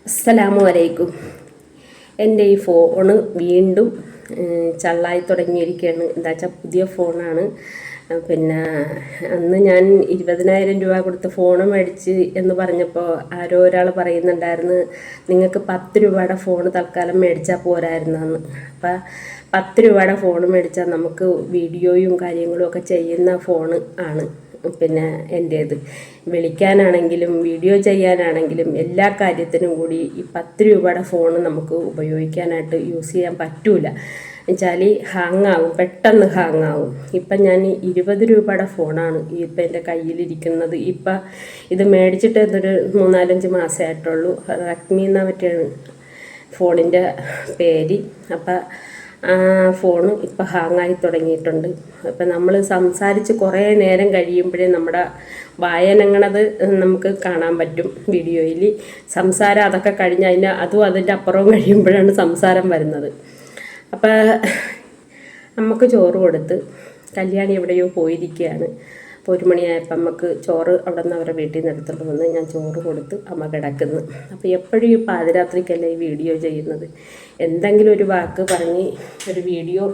അസ്സലാമു അലൈക്കും. എൻ്റെ ഈ ഫോണ് വീണ്ടും ചള്ളായി തുടങ്ങിയിരിക്കുകയാണ്. എന്താ വെച്ചാൽ പുതിയ ഫോണാണ്. പിന്നെ അന്ന് ഞാൻ 20,000 രൂപ കൊടുത്ത് ഫോൺ മേടിച്ച് എന്ന് പറഞ്ഞപ്പോൾ ആരോ ഒരാൾ പറയുന്നുണ്ടായിരുന്നു, നിങ്ങൾക്ക് 10 രൂപയുടെ ഫോൺ തൽക്കാലം മേടിച്ചാൽ പോരായിരുന്നെന്ന്. അപ്പം 10 രൂപയുടെ ഫോൺ മേടിച്ചാൽ നമുക്ക് വീഡിയോയും കാര്യങ്ങളും ഒക്കെ ചെയ്യുന്ന ഫോൺ ആണ്. പിന്നെ എൻ്റേത് വിളിക്കാനാണെങ്കിലും വീഡിയോ ചെയ്യാനാണെങ്കിലും എല്ലാ കാര്യത്തിനും കൂടി ഈ 10 രൂപയുടെ ഫോൺ നമുക്ക് ഉപയോഗിക്കാനായിട്ട് യൂസ് ചെയ്യാൻ പറ്റൂല. എന്നുവെച്ചാൽ ഹാങ്ങാവും, പെട്ടെന്ന് ഹാങ്ങാവും. ഇപ്പം ഞാൻ 20 രൂപയുടെ ഫോണാണ് ഇപ്പം എൻ്റെ കയ്യിലിരിക്കുന്നത്. ഇപ്പം ഇത് മേടിച്ചിട്ട് ഇതൊരു 3-4 മാസമേ ആയിട്ടുള്ളൂ. റെഡ്മി എന്നാ പറ്റിയാണ് ഫോണിൻ്റെ പേര്. അപ്പം ഫോണ് ഇപ്പം ഹാങ്ങായി തുടങ്ങിയിട്ടുണ്ട്. അപ്പം നമ്മൾ സംസാരിച്ച് കുറേ നേരം കഴിയുമ്പോഴേ നമ്മുടെ വായനങ്ങണത് നമുക്ക് കാണാൻ പറ്റും വീഡിയോയിൽ. സംസാരം അതൊക്കെ കഴിഞ്ഞ് അതും അതിൻ്റെ അപ്പുറവും കഴിയുമ്പോഴാണ് സംസാരം വരുന്നത്. അപ്പം നമുക്ക് ചോറ് കൊടുത്ത് കല്യാണി എവിടെയോ പോയിരിക്കുകയാണ്. അപ്പോൾ 1 മണിയായപ്പോൾ നമുക്ക് ചോറ് അവിടെ നിന്ന് അവരെ വീട്ടിൽ നിന്ന് എടുത്തുകൊണ്ട് വന്ന് ഞാൻ ചോറ് കൊടുത്ത് അമ്മ കിടക്കുന്നു. അപ്പോൾ എപ്പോഴും ഈ പാതിരാത്രിക്കല്ലേ ഈ വീഡിയോ ചെയ്യുന്നത്. എന്തെങ്കിലും ഒരു വാക്ക് പറഞ്ഞ് ഒരു വീഡിയോ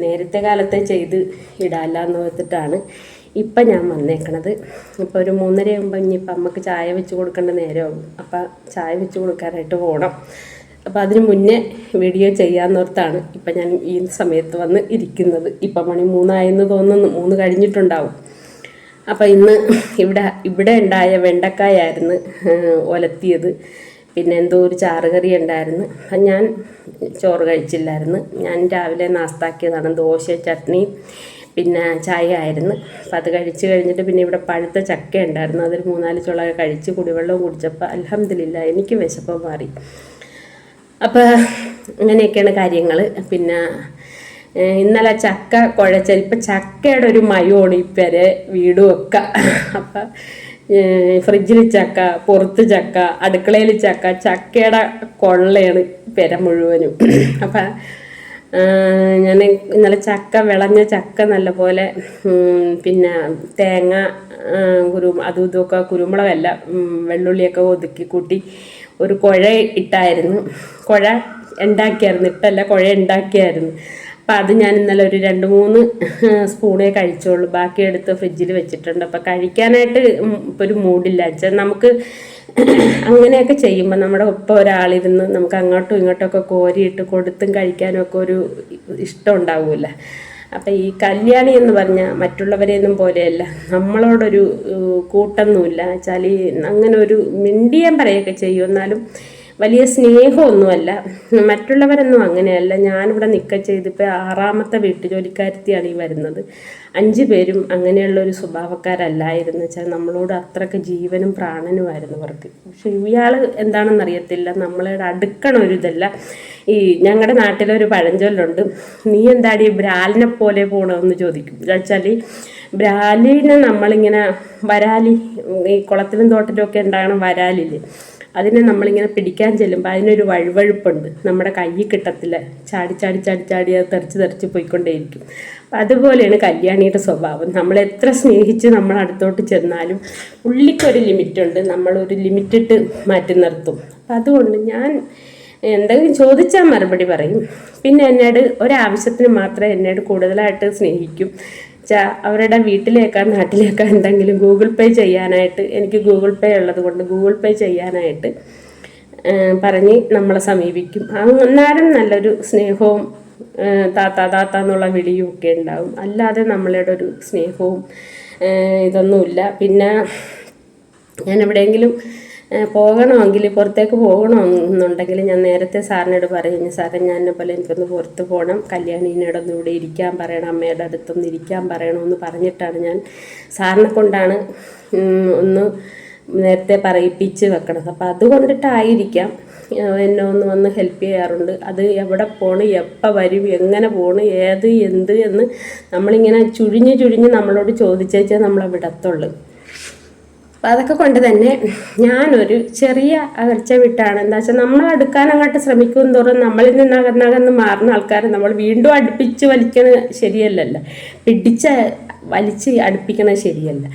നേരത്തെ കാലത്തെ ചെയ്ത് ഇടാമെന്ന് ഓർത്തിട്ടാണ് ഇപ്പം ഞാൻ വന്നേക്കണത്. ഇപ്പോൾ ഒരു 3:30 ആകുമ്പോൾ ഇനിയിപ്പോൾ അമ്മക്ക് ചായ വെച്ച് കൊടുക്കേണ്ട നേരമാകും. അപ്പം ചായ വെച്ച് കൊടുക്കാനായിട്ട് പോകണം. അപ്പോൾ അതിന് മുന്നേ വീഡിയോ ചെയ്യാമെന്നോർത്താണ് ഇപ്പം ഞാൻ ഈ സമയത്ത് വന്ന് ഇരിക്കുന്നത്. ഇപ്പം മണി 3 തോന്നുന്നു, 3 കഴിഞ്ഞിട്ടുണ്ടാവും. അപ്പോൾ ഇന്ന് ഇവിടെ ഉണ്ടായ വെണ്ടക്കായായിരുന്നു ഒലത്തിയത്. പിന്നെ എന്തോ ഒരു ചാറുകറി ഉണ്ടായിരുന്നു. അപ്പം ഞാൻ ചോറ് കഴിച്ചില്ലായിരുന്നു. ഞാൻ രാവിലെ നാസ്താക്കിയതാണ്. ദോശ, ചട്നി, പിന്നെ ചായ ആയിരുന്നു. അപ്പം അത് കഴിച്ച് കഴിഞ്ഞിട്ട് പിന്നെ ഇവിടെ പഴുത്ത ചക്ക ഉണ്ടായിരുന്നു. അതൊരു 3-4 ചുള കഴിച്ച് കുടിവെള്ളവും കുടിച്ചപ്പോൾ അൽഹംദുലില്ലാ എനിക്ക് വിശപ്പ് മാറി. അപ്പോൾ അങ്ങനെയൊക്കെയാണ് കാര്യങ്ങൾ. പിന്നെ ഇന്നലെ ചക്ക കുഴച്ചാൽ ഇപ്പം ചക്കയുടെ ഒരു മയമാണ് ഇപ്പരെ വീടും ഒക്കെ. അപ്പം ഫ്രിഡ്ജിൽ ചക്ക, പുറത്ത് ചക്ക, അടുക്കളയിൽ ചക്ക, ചക്കയുടെ കൊള്ളയാണ് പെര മുഴുവനും. അപ്പം ഞാൻ ഇന്നലെ വിളഞ്ഞ ചക്ക നല്ലപോലെ പിന്നെ തേങ്ങ അതും ഇതൊക്കെ കുരുമുളകല്ല വെള്ളുള്ളിയൊക്കെ ഒതുക്കി കൂട്ടി ഒരു കുഴ ഇട്ടായിരുന്നു. കുഴ ഉണ്ടാക്കിയായിരുന്നു, ഇട്ടല്ല കുഴ ഉണ്ടാക്കിയായിരുന്നു. അപ്പം അത് ഞാൻ ഇന്നലെ ഒരു 2-3 സ്പൂണേ കഴിച്ചോളൂ. ബാക്കി എടുത്ത് ഫ്രിഡ്ജിൽ വെച്ചിട്ടുണ്ട്. അപ്പം കഴിക്കാനായിട്ട് ഇപ്പോൾ ഒരു മൂഡില്ല. വെച്ചാൽ നമുക്ക് അങ്ങനെയൊക്കെ ചെയ്യുമ്പോൾ നമ്മുടെ ഒപ്പം ഒരാളിരുന്ന് നമുക്ക് അങ്ങോട്ടും ഇങ്ങോട്ടുമൊക്കെ കോരിയിട്ട് കൊടുത്തും കഴിക്കാനും ഒക്കെ ഒരു ഇഷ്ടം ഉണ്ടാവില്ല. അപ്പം ഈ കല്യാണി എന്ന് പറഞ്ഞാൽ മറ്റുള്ളവരെയൊന്നും പോലെയല്ല, നമ്മളോടൊരു കൂട്ടൊന്നുമില്ല. വെച്ചാൽ അങ്ങനെ ഒരു മിണ്ടിയാൻ പറയുകയൊക്കെ ചെയ്യും, എന്നാലും വലിയ സ്നേഹമൊന്നുമല്ല. മറ്റുള്ളവരൊന്നും അങ്ങനെയല്ല. ഞാനിവിടെ ചെയ്തിപ്പോൾ 6ാമത്തെ വീട്ടുജോലിക്കാരത്തിയാണ് ഈ വരുന്നത്. 5 പേരും അങ്ങനെയുള്ളൊരു സ്വഭാവക്കാരല്ലായിരുന്നു. വെച്ചാൽ നമ്മളോട് അത്രയ്ക്ക് ജീവനും പ്രാണനുമായിരുന്നു അവർക്ക്. പക്ഷെ ഇയാൾ എന്താണെന്നറിയത്തില്ല, നമ്മളോട് അടുക്കണ ഒരു ഇതല്ല. ഈ ഞങ്ങളുടെ നാട്ടിലൊരു പഴഞ്ചൊല്ലുണ്ട്, നീ എന്താടി ബ്രാലിനെ പോലെ പോകണമെന്ന് ചോദിക്കും. വെച്ചാൽ ബ്രാലിനെ നമ്മളിങ്ങനെ വരാലി, ഈ കുളത്തിലും തോട്ടിലും ഒക്കെ ഉണ്ടാകണം വരാലില്ലേ, അതിനെ നമ്മളിങ്ങനെ പിടിക്കാൻ ചെല്ലുമ്പോൾ അതിനൊരു വഴുവഴുപ്പുണ്ട്. നമ്മുടെ കയ്യിൽ കിട്ടത്തില്ല, ചാടി അത് തെറിച്ച് പോയിക്കൊണ്ടേയിരിക്കും. അപ്പം അതുപോലെയാണ് കല്യാണിയുടെ സ്വഭാവം. നമ്മൾ എത്ര സ്നേഹിച്ച് നമ്മൾ അടുത്തോട്ട് ചെന്നാലും പുള്ളിക്കൊരു ലിമിറ്റുണ്ട്, നമ്മളൊരു ലിമിറ്റിട്ട് മാറ്റി നിർത്തും. അപ്പം അതുകൊണ്ട് ഞാൻ എന്തെങ്കിലും ചോദിച്ചാൽ മറുപടി പറയും. പിന്നെ എന്നോട് ഒരാവശ്യത്തിന് മാത്രമേ എന്നോട് കൂടുതലായിട്ട് സ്നേഹിക്കും. അവരുടെ വീട്ടിലേക്കാ നാട്ടിലേക്കാ എന്തെങ്കിലും ഗൂഗിൾ പേ ചെയ്യാനായിട്ട്, എനിക്ക് ഗൂഗിൾ പേ ഉള്ളത് കൊണ്ട് ഗൂഗിൾ പേ ചെയ്യാനായിട്ട് പറഞ്ഞ് നമ്മളെ സമീപിക്കും. അന്നേരം നല്ലൊരു സ്നേഹവും താത്ത എന്നുള്ള വിളിയും ഒക്കെ ഉണ്ടാവും. അല്ലാതെ നമ്മളുടെ ഒരു സ്നേഹവും ഇതൊന്നുമില്ല. പിന്നെ ഞാൻ എവിടെയെങ്കിലും പോകണമെങ്കിൽ, പുറത്തേക്ക് പോകണമെന്നുണ്ടെങ്കിൽ ഞാൻ നേരത്തെ സാറിനോട് പറയും, സാറേ ഞാനെ പോലെ എനിക്കൊന്ന് പുറത്ത് പോകണം, കല്യാണിനോടൊന്ന് ഇവിടെ ഇരിക്കാൻ പറയണം, അമ്മയുടെ അടുത്തൊന്ന് ഇരിക്കാൻ പറയണമെന്ന് പറഞ്ഞിട്ടാണ് ഞാൻ സാറിനെ കൊണ്ടാണ് ഒന്ന് നേരത്തെ പറയിപ്പിച്ച് വെക്കണത്. അപ്പം അതുകൊണ്ടിട്ടായിരിക്കാം എന്നെ ഒന്ന് വന്ന് ഹെൽപ്പ് ചെയ്യാറുണ്ട്. അത് എവിടെ പോണ്, എപ്പോൾ വരും, എങ്ങനെ പോണ്, ഏത് എന്ത് എന്ന് നമ്മളിങ്ങനെ ചുഴിഞ്ഞ് നമ്മളോട് ചോദിച്ചേച്ചാൽ നമ്മളെ വിടത്തുള്ളൂ. അപ്പം അതൊക്കെ കൊണ്ട് തന്നെ ഞാനൊരു ചെറിയ അകൽച്ച വിട്ടാണ്. എന്താ വെച്ചാൽ നമ്മൾ അടുക്കാൻ അങ്ങോട്ട് ശ്രമിക്കും തോറും നമ്മളിൽ നിന്ന് അകന്നകന്ന് മാറുന്ന ആൾക്കാരെ നമ്മൾ വീണ്ടും അടുപ്പിച്ച് വലിക്കണത് ശരിയല്ലല്ലോ, വലിച്ച് അടുപ്പിക്കണത് ശരിയല്ല.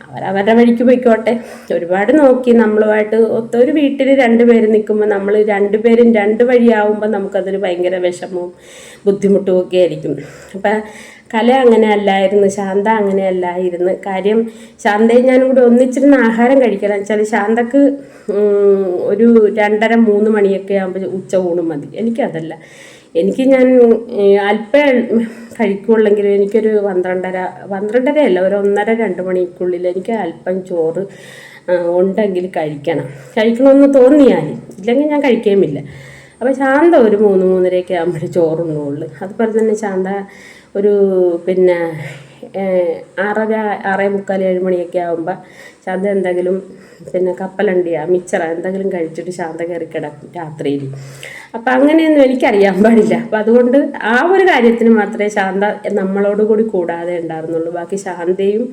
അവരവരുടെ വഴിക്ക് പോയിക്കോട്ടെ. ഒരുപാട് നോക്കി നമ്മളുമായിട്ട് ഒരു വീട്ടിൽ 2 പേര് നിൽക്കുമ്പോൾ നമ്മൾ 2 പേരും 2 വഴിയാവുമ്പോൾ നമുക്കതൊരു ഭയങ്കര വിഷമവും ബുദ്ധിമുട്ടും ഒക്കെ ആയിരിക്കും. അപ്പം കല അങ്ങനെ അല്ലായിരുന്നു, ശാന്ത അങ്ങനെ അല്ലായിരുന്നു. കാര്യം ശാന്തയും ഞാനും കൂടി ഒന്നിച്ചിരുന്ന് ആഹാരം കഴിക്കണം വെച്ചാൽ ശാന്തക്ക് ഒരു 2:30-3 മണിയൊക്കെ ആകുമ്പോൾ ഉച്ച ഊണും മതി. എനിക്കതല്ല, ഞാൻ അല്പം കഴിക്കുള്ളെങ്കിലും എനിക്കൊരു 12:30 അല്ല, ഒരു 1:30-2 മണിക്കുള്ളിൽ എനിക്ക് അല്പം ചോറ് ഉണ്ടെങ്കിൽ കഴിക്കണമെന്ന് തോന്നിയാൽ, ഇല്ലെങ്കിൽ ഞാൻ കഴിക്കുകയുമില്ല. അപ്പോൾ ശാന്ത ഒരു 3-3:30 ആകുമ്പോൾ ചോറുണ്ണുള്ളൂ. അതുപോലെ തന്നെ ശാന്ത ഒരു 6:45-7 മണിയൊക്കെ ആകുമ്പോൾ ശാന്ത എന്തെങ്കിലും കപ്പലണ്ടിയാ മിച്ചറ എന്തെങ്കിലും കഴിച്ചിട്ട് ശാന്ത കയറി കിടക്കും രാത്രിയിൽ. അപ്പം അങ്ങനെയൊന്നും എനിക്കറിയാൻ പാടില്ല. അപ്പം അതുകൊണ്ട് ആ ഒരു കാര്യത്തിന് മാത്രമേ ശാന്ത നമ്മളോട് കൂടി കൂടാതെ ഉണ്ടായിരുന്നുള്ളൂ. ബാക്കി ശാന്തയും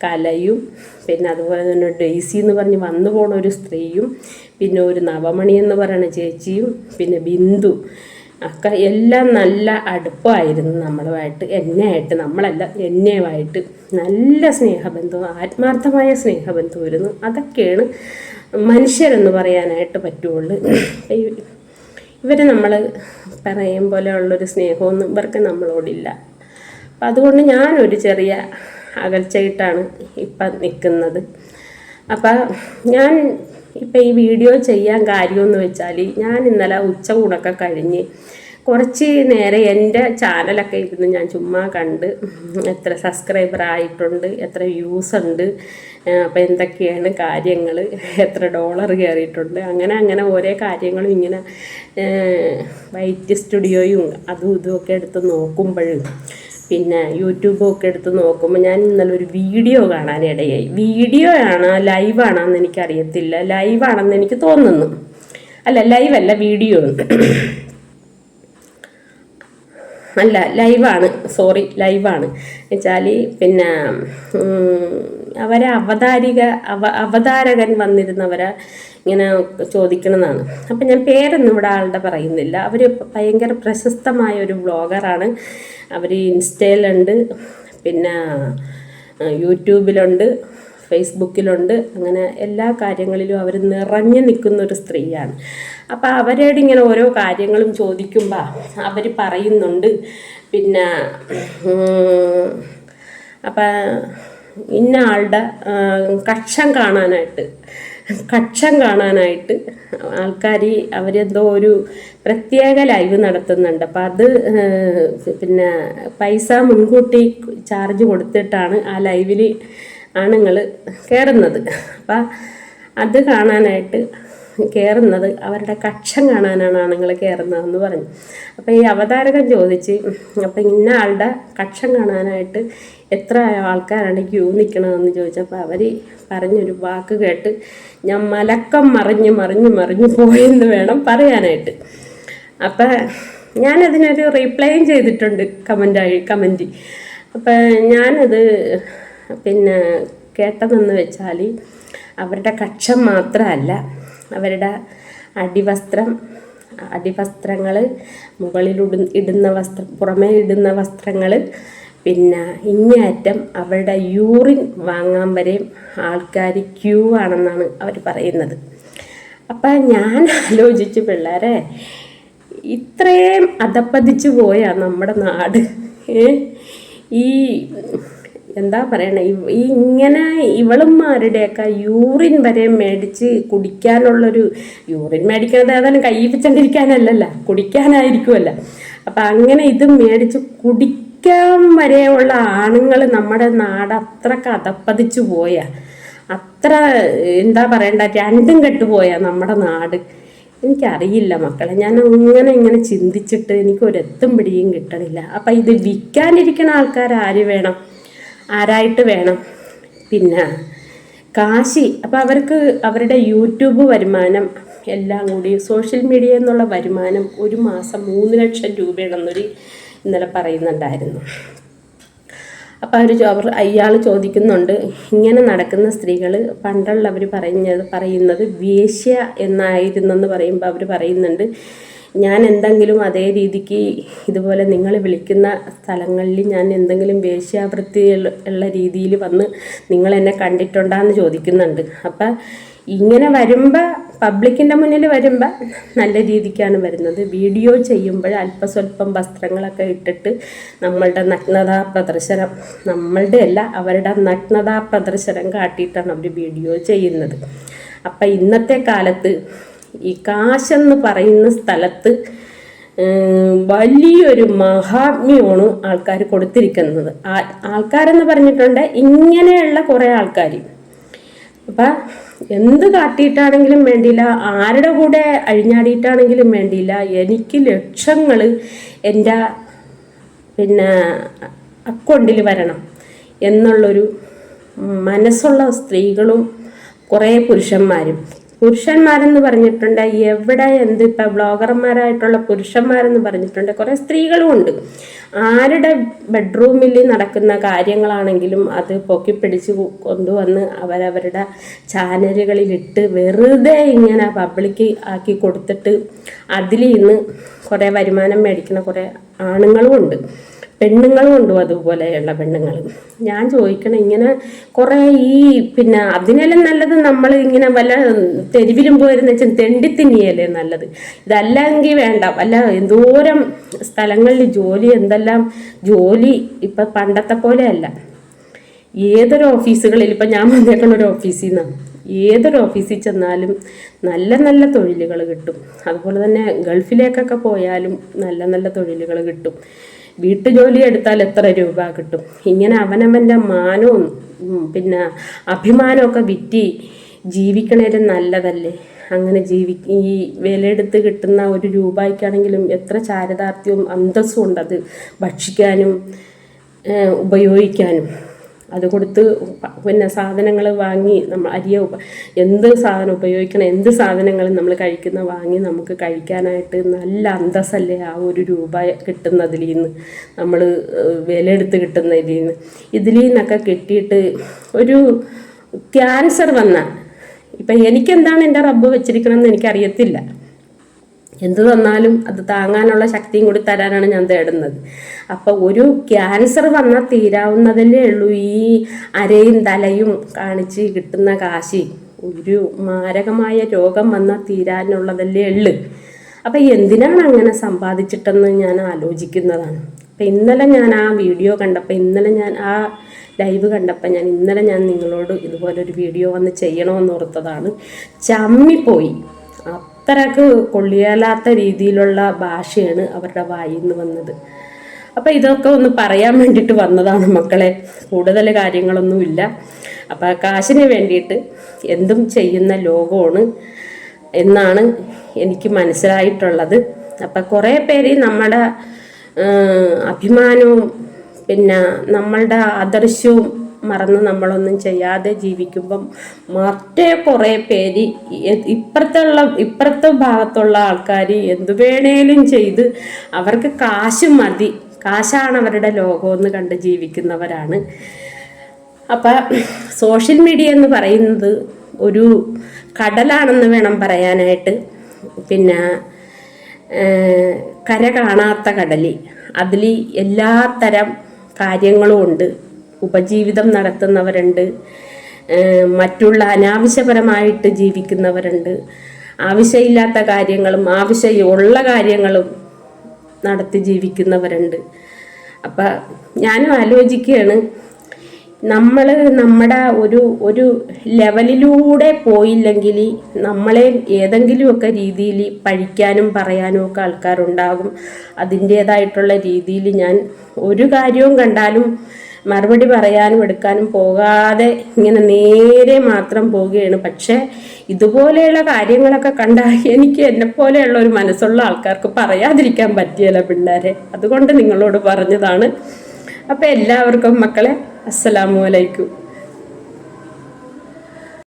കലയും അതുപോലെ തന്നെ ഡെയ്സി എന്ന് പറഞ്ഞ് വന്നു പോണ ഒരു സ്ത്രീയും ഒരു നവമണി എന്ന് പറയുന്ന ചേച്ചിയും ബിന്ദു ഒക്കെ എല്ലാം നല്ല അടുപ്പമായിരുന്നു നമ്മളുമായിട്ട്. എന്നെയുമായിട്ട് നല്ല സ്നേഹബന്ധവും ആത്മാർത്ഥമായ സ്നേഹബന്ധമായിരുന്നു. അതൊക്കെയാണ് മനുഷ്യരെന്ന് പറയാനായിട്ട് പറ്റുള്ളൂ. ഇവർ നമ്മൾ പറയും പോലെ ഉള്ളൊരു സ്നേഹമൊന്നും ഇവർക്ക് നമ്മളോടില്ല. അപ്പം അതുകൊണ്ട് ഞാനൊരു ചെറിയ അകൽച്ചയിട്ടാണ് ഇപ്പം നിൽക്കുന്നത്. അപ്പം ഞാൻ ഇപ്പം ഈ വീഡിയോ ചെയ്യാൻ കാര്യമെന്ന് വെച്ചാൽ, ഞാൻ ഇന്നലെ ഉച്ചയൂണൊക്കെ കഴിഞ്ഞ് കുറച്ച് നേരം എൻ്റെ ചാനലൊക്കെ ഇരുന്ന് ഞാൻ ചുമ്മാ കണ്ട് എത്ര സബ്സ്ക്രൈബർ ആയിട്ടുണ്ട്, എത്ര വ്യൂസ് ഉണ്ട്, അപ്പോൾ എന്തൊക്കെയാണ് കാര്യങ്ങൾ, എത്ര ഡോളർ കയറിയിട്ടുണ്ട്, അങ്ങനെ ഓരോ കാര്യങ്ങളും ഇങ്ങനെ വൈറ്റ് സ്റ്റുഡിയോയും അതും ഇതുമൊക്കെ എടുത്ത് നോക്കുമ്പോഴും യൂട്യൂബൊക്കെ എടുത്ത് നോക്കുമ്പോൾ ഞാൻ ഇന്നലെ ഒരു വീഡിയോ കാണാനിടയായി. വീഡിയോ ആണോ ലൈവാണോന്ന് എനിക്കറിയത്തില്ല. ലൈവാണെന്ന് എനിക്ക് തോന്നുന്നു. അല്ല, ലൈവല്ല, വീഡിയോ അല്ല, ലൈവാണ്. സോറി, ലൈവാണ് വെച്ചാൽ അവരെ അവതാരകൻ വന്നിരുന്നവരെ ഇങ്ങനെ ചോദിക്കണമെന്നാണ്. അപ്പം ഞാൻ പേരൊന്നും ഇവിടെ ആളുടെ പറയുന്നില്ല. അവർ ഭയങ്കര പ്രശസ്തമായ ഒരു വ്ളോഗറാണ്. അവർ ഇൻസ്റ്റയിലുണ്ട്, യൂട്യൂബിലുണ്ട്, ഫേസ്ബുക്കിലുണ്ട്. അങ്ങനെ എല്ലാ കാര്യങ്ങളിലും അവർ നിറഞ്ഞു നിൽക്കുന്നൊരു സ്ത്രീയാണ്. അപ്പോൾ അവരോട് ഇങ്ങനെ ഓരോ കാര്യങ്ങളും ചോദിക്കുമ്പോൾ അവർ പറയുന്നുണ്ട് അപ്പം ഇന്ന ആളുടെ കക്ഷം കാണാനായിട്ട് ആൾക്കാർ അവരെന്തോ ഒരു പ്രത്യേക ലൈവ് നടത്തുന്നുണ്ട്. അപ്പം അത് പൈസ മുൻകൂട്ടി ചാർജ് കൊടുത്തിട്ടാണ് ആ ലൈവിൽ ആണുങ്ങൾ കയറുന്നത്. അപ്പം അത് കാണാനായിട്ട് കയറുന്നത്, അവരുടെ കക്ഷം കാണാനാണ് ആണുങ്ങൾ കയറുന്നതെന്ന് പറഞ്ഞു. അപ്പോൾ ഈ അവതാരകൻ ചോദിച്ച്, അപ്പം ഇന്ന ആളുടെ കക്ഷം കാണാനായിട്ട് എത്ര ആൾക്കാരാണ് ക്യൂ നിൽക്കണമെന്ന് ചോദിച്ചപ്പോൾ അവർ പറഞ്ഞൊരു വാക്ക് കേട്ട് ഞാൻ മലക്കം മറിഞ്ഞ് പോയെന്ന് വേണം പറയാനായിട്ട്. അപ്പം ഞാനതിനൊരു റിപ്ലൈയും ചെയ്തിട്ടുണ്ട് കമൻറ്റ്. അപ്പം ഞാനത് കേട്ടതെന്ന് വെച്ചാൽ, അവരുടെ കക്ഷം മാത്രമല്ല, അവരുടെ അടിവസ്ത്രങ്ങൾ, മുകളിൽ ഇടുന്ന പുറമേ ഇടുന്ന വസ്ത്രങ്ങൾ, ഇങ്ങേയറ്റം അവരുടെ യൂറിൻ വാങ്ങാൻ വരെയും ആൾക്കാർ ക്യൂ ആണെന്നാണ് അവർ പറയുന്നത്. അപ്പം ഞാൻ ആലോചിച്ചു, പിള്ളേരെ ഇത്രയും അധപ്പതിച്ചു പോയാ നമ്മുടെ നാട്. ഈ എന്താ പറയണേ, ഈ ഇങ്ങനെ ഇവളുമാരുടെയൊക്കെ യൂറിൻ വരെ മേടിച്ച് കുടിക്കാനുള്ളൊരു, യൂറിൻ മേടിക്കുന്നത് ഏതായാലും കൈ വെച്ചോണ്ടിരിക്കാനല്ലല്ലോ, കുടിക്കാനായിരിക്കുമല്ലോ. അപ്പം അങ്ങനെ ഇത് മേടിച്ച് കുടിക്കാൻ വരെയുള്ള ആണുങ്ങൾ നമ്മുടെ നാട് അത്രക്ക് അധപ്പതിച്ചു പോയാ, അത്ര എന്താ പറയണ്ട, രണ്ടും കെട്ടുപോയാ നമ്മുടെ നാട്. എനിക്കറിയില്ല മക്കളെ, ഞാൻ ഇങ്ങനെ ചിന്തിച്ചിട്ട് എനിക്കൊരെത്തും പിടിയും കിട്ടണില്ല. അപ്പം ഇത് വിൽക്കാനിരിക്കുന്ന ആൾക്കാർ ആരായിട്ട് വേണം, കാശി. അപ്പോൾ അവർക്ക് അവരുടെ യൂട്യൂബ് വരുമാനം എല്ലാം കൂടി, സോഷ്യൽ മീഡിയ എന്നുള്ള വരുമാനം ഒരു മാസം 3 ലക്ഷം രൂപയാണെന്നൊരു ഇന്നലെ പറയുന്നുണ്ടായിരുന്നു. അപ്പോൾ അയാൾ ചോദിക്കുന്നുണ്ട്, ഇങ്ങനെ നടക്കുന്ന സ്ത്രീകൾ പണ്ടുള്ളവർ പറയുന്നത് വേശ്യ എന്നായിരുന്നെന്ന് പറയുമ്പോൾ അവർ പറയുന്നുണ്ട്, ഞാൻ എന്തെങ്കിലും അതേ രീതിക്ക് ഇതുപോലെ നിങ്ങൾ വിളിക്കുന്ന സ്ഥലങ്ങളിൽ ഞാൻ എന്തെങ്കിലും വേശ്യാവൃത്തി ഉള്ള രീതിയിൽ വന്ന് നിങ്ങൾ എന്നെ കണ്ടിട്ടുണ്ടാന്ന് ചോദിക്കുന്നുണ്ട്. അപ്പം ഇങ്ങനെ വരുമ്പോൾ പബ്ലിക്കിൻ്റെ മുന്നിൽ വരുമ്പോൾ നല്ല രീതിക്കാണ് വരുന്നത്. വീഡിയോ ചെയ്യുമ്പോൾ അല്പസ്വല്പം വസ്ത്രങ്ങളൊക്കെ ഇട്ടിട്ട് നമ്മളുടെ നഗ്നതാ പ്രദർശനം, നമ്മളുടെ അല്ല അവരുടെ നഗ്നതാ പ്രദർശനം കാട്ടിയിട്ടാണ് അവർ വീഡിയോ ചെയ്യുന്നത്. അപ്പം ഇന്നത്തെ കാലത്ത് ഈ കാശെന്ന് പറയുന്ന സ്ഥലത്ത് വലിയൊരു മഹാത്മ്യമാണ് ആൾക്കാർ കൊടുത്തിരിക്കുന്നത്. ആൾക്കാരെന്ന് പറഞ്ഞിട്ടുണ്ട് ഇങ്ങനെയുള്ള കുറേ ആൾക്കാർ. അപ്പം എന്ത് കാട്ടിയിട്ടാണെങ്കിലും വേണ്ടിയില്ല, ആരുടെ കൂടെ അഴിഞ്ഞാടിയിട്ടാണെങ്കിലും വേണ്ടിയില്ല, എനിക്ക് ലക്ഷങ്ങൾ എൻ്റെ അക്കൗണ്ടിൽ വരണം എന്നുള്ളൊരു മനസ്സുള്ള സ്ത്രീകളും കുറേ പുരുഷന്മാരെന്ന് പറഞ്ഞിട്ടുണ്ട്. എവിടെ എന്ത് ഇപ്പം ബ്ലോഗർമാരായിട്ടുള്ള പുരുഷന്മാരെന്ന് പറഞ്ഞിട്ടുണ്ട്, കുറേ സ്ത്രീകളും ഉണ്ട്. ആരുടെ ബെഡ്റൂമിൽ നടക്കുന്ന കാര്യങ്ങളാണെങ്കിലും അത് പൊക്കിപ്പിടിച്ച് കൊണ്ടുവന്ന് അവരവരുടെ ചാനലുകളിലിട്ട് വെറുതെ ഇങ്ങനെ പബ്ലിക്ക് ആക്കി കൊടുത്തിട്ട് അതിൽ ഇന്ന് കുറേ വരുമാനം മേടിക്കുന്ന കുറേ ആണുങ്ങളും ഉണ്ട്, പെണ്ണുങ്ങളും ഉണ്ടും അതുപോലെയുള്ള പെണ്ണുങ്ങൾ. ഞാൻ ചോദിക്കണം, ഇങ്ങനെ കുറേ അതിനെല്ലാം നല്ലത് നമ്മൾ ഇങ്ങനെ വല്ല തെരുവിലും പോയിരുന്ന വെച്ചാൽ തെണ്ടിത്തിന്നിയല്ലേ നല്ലത്. ഇതല്ലെങ്കിൽ വേണ്ട, വല്ല എന്തോരം സ്ഥലങ്ങളിൽ എന്തെല്ലാം ജോലി ഇപ്പം പണ്ടത്തെ പോലെയല്ല. ഏതൊരു ഓഫീസുകളിൽ ഇപ്പം ഞാൻ വന്നേക്കണ ഒരു ഓഫീസിൽ നിന്നാണ്, ഏതൊരു ഓഫീസിൽ ചെന്നാലും നല്ല നല്ല തൊഴിലുകൾ കിട്ടും. അതുപോലെ തന്നെ ഗൾഫിലേക്കൊക്കെ പോയാലും നല്ല നല്ല തൊഴിലുകൾ കിട്ടും. വീട്ടുജോലി എടുത്താൽ എത്ര രൂപ കിട്ടും. ഇങ്ങനെ അവനവൻ്റെ മാനവും അഭിമാനമൊക്കെ വിറ്റ് ജീവിക്കണേലും നല്ലതല്ലേ. അങ്ങനെ ഈ വിലയെടുത്ത് കിട്ടുന്ന ഒരു രൂപയ്ക്കാണെങ്കിലും എത്ര ചാരിതാർത്ഥ്യവും അന്തസ്സും ഉണ്ട് അത് ഭക്ഷിക്കാനും ഉപയോഗിക്കാനും. അത് കൊടുത്ത് സാധനങ്ങൾ വാങ്ങി നമ്മൾ എന്ത് സാധനം ഉപയോഗിക്കണം, എന്ത് സാധനങ്ങൾ നമ്മൾ കഴിക്കുന്ന വാങ്ങി നമുക്ക് കഴിക്കാനായിട്ട് നല്ല അന്തസ്സല്ലേ ആ ഒരു രൂപ കിട്ടുന്നതിൽ നിന്ന്, നമ്മൾ വിലയെടുത്ത് കിട്ടുന്നതിൽ നിന്നൊക്കെ കിട്ടിയിട്ട് ഒരു ക്യാൻസർ വന്നാൽ ഇപ്പം എനിക്കെന്താണ് എൻ്റെ റബ്ബ് വെച്ചിരിക്കണമെന്ന് എനിക്കറിയത്തില്ല. എന്ത് തന്നാലും അത് താങ്ങാനുള്ള ശക്തിയും കൂടി തരാനാണ് ഞാൻ തേടുന്നത്. അപ്പോൾ ഒരു ക്യാൻസർ വന്നാൽ തീരാവുന്നതല്ലേ ഉള്ളൂ ഈ അരയും തലയും കാണിച്ച് കിട്ടുന്ന കാശ്. ഒരു മാരകമായ രോഗം വന്നാൽ തീരാനുള്ളതല്ലേ ഉള്ളു. അപ്പം എന്തിനാണ് അങ്ങനെ സമ്പാദിച്ചിട്ടെന്ന് ഞാൻ ആലോചിക്കുന്നതാണ്. അപ്പം ഇന്നലെ ഞാൻ ആ വീഡിയോ കണ്ടപ്പോൾ, ഇന്നലെ ഞാൻ ആ ലൈവ് കണ്ടപ്പോൾ ഇന്നലെ ഞാൻ നിങ്ങളോട് ഇതുപോലൊരു വീഡിയോ വന്ന് ചെയ്യണമെന്ന് ഓർത്തതാണ്. ചമ്മിപ്പോയി. അത്രക്ക് കൊള്ളിയാലാത്ത രീതിയിലുള്ള ഭാഷയാണ് അവരുടെ വായിൽ നിന്ന് വന്നത്. അപ്പം ഇതൊക്കെ ഒന്ന് പറയാൻ വേണ്ടിയിട്ട് വന്നതാണ് മക്കളെ, കൂടുതൽ കാര്യങ്ങളൊന്നുമില്ല. അപ്പം കാശിന് വേണ്ടിയിട്ട് എന്തും ചെയ്യുന്ന ലോകമാണ് എന്നാണ് എനിക്ക് മനസ്സിലായിട്ടുള്ളത്. അപ്പം കുറേ പേര് നമ്മുടെ അഭിമാനവും നമ്മളുടെ ആദർശവും മറന്ന് നമ്മളൊന്നും ചെയ്യാതെ ജീവിക്കുമ്പം മറ്റേ കുറേ പേര് ഇപ്പുറത്തെ ഭാഗത്തുള്ള ആൾക്കാർ എന്തു വേണേലും ചെയ്ത് അവർക്ക് കാശ് മതി, കാശാണ് അവരുടെ ലോകമെന്ന് കണ്ട് ജീവിക്കുന്നവരാണ്. അപ്പം സോഷ്യൽ മീഡിയ എന്ന് പറയുന്നത് ഒരു കടലാണെന്ന് വേണം പറയാനായിട്ട്. കര കാണാത്ത കടൽ, അതിൽ എല്ലാ തരം കാര്യങ്ങളും ഉണ്ട്. ഉപജീവിതം നടത്തുന്നവരുണ്ട്, മറ്റുള്ള അനാവശ്യപരമായിട്ട് ജീവിക്കുന്നവരുണ്ട്, ആവശ്യമില്ലാത്ത കാര്യങ്ങളും ആവശ്യമുള്ള കാര്യങ്ങളും നടത്തി ജീവിക്കുന്നവരുണ്ട്. അപ്പം ഞാനും ആലോചിക്കുകയാണ്, നമ്മൾ നമ്മുടെ ഒരു ലെവലിലൂടെ പോയില്ലെങ്കിൽ നമ്മളെ ഏതെങ്കിലുമൊക്കെ രീതിയിൽ പഴിക്കാനും പറയാനും ഒക്കെ ആൾക്കാരുണ്ടാകും. അതിൻ്റേതായിട്ടുള്ള രീതിയിൽ ഞാൻ ഒരു കാര്യവും കണ്ടാലും മറുപടി പറയാനും എടുക്കാനും പോകാതെ ഇങ്ങനെ നേരെ മാത്രം പോവുകയാണ്. പക്ഷേ ഇതുപോലെയുള്ള കാര്യങ്ങളൊക്കെ കണ്ടാൽ എനിക്ക് എന്നെപ്പോലെയുള്ള ഒരു മനസ്സുള്ള ആൾക്കാർക്ക് പറയാതിരിക്കാൻ പറ്റിയല്ല പിള്ളേരെ. അതുകൊണ്ട് നിങ്ങളോട് പറഞ്ഞതാണ്. അപ്പോൾ എല്ലാവർക്കും മക്കളെ അസ്സലാമു അലൈക്കും.